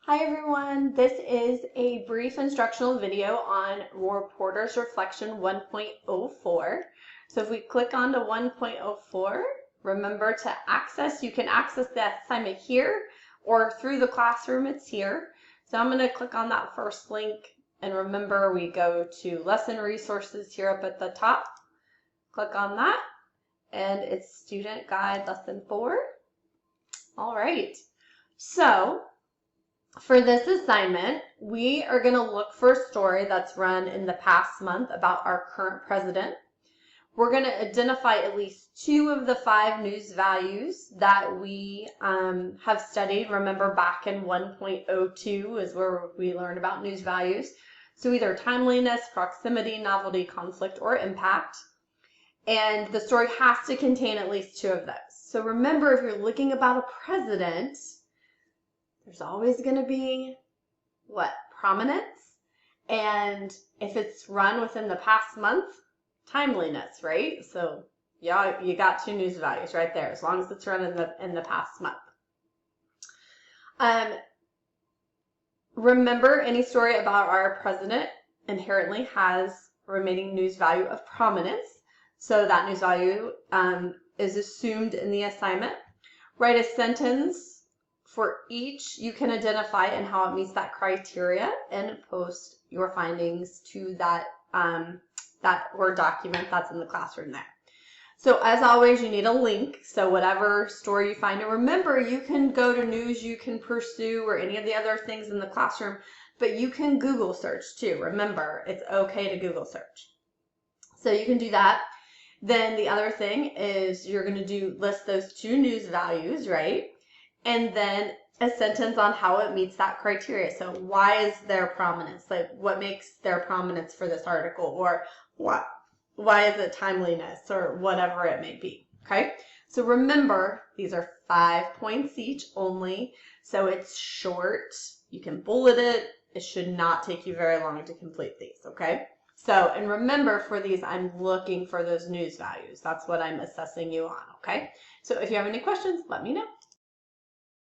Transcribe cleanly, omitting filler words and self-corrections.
Hi everyone, this is a brief instructional video on Reporter's Reflection 1.04. So if we click on to 1.04, remember to access, you can access the assignment here or through the classroom, it's here. So I'm going to click on that first link, and remember we go to lesson resources here up at the top. Click on that and it's Student Guide Lesson 4. All right, so for this assignment, we are going to look for a story that's run in the past month about our current president. We're going to identify at least 2 of the 5 news values that we have studied. Remember, back in 1.02 is where we learned about news values. So either timeliness, proximity, novelty, conflict, or impact. And the story has to contain at least 2 of those. So remember, if you're looking about a president, there's always going to be, prominence. And if it's run within the past month, timeliness, right? So yeah, you got 2 news values right there, as long as it's run in the past month. Remember, any story about our president inherently has remaining news value of prominence. So that news value is assumed in the assignment. Write a sentence for each you can identify and how it meets that criteria, and post your findings to that Word document that's in the classroom there. So as always, you need a link. So whatever story you find, and remember, you can go to News You Can Pursue or any of the other things in the classroom, but you can Google search too. Remember, it's okay to Google search. So you can do that. Then the other thing is you're going to list those 2 news values, right? And then a sentence on how it meets that criteria. So why is their prominence? Like, what makes their prominence for this article? Or why is it timeliness? Or whatever it may be, okay? So remember, these are 5 points each only. So it's short. You can bullet it. It should not take you very long to complete these, okay? So, and remember, for these, I'm looking for those news values. That's what I'm assessing you on, okay? So if you have any questions, let me know.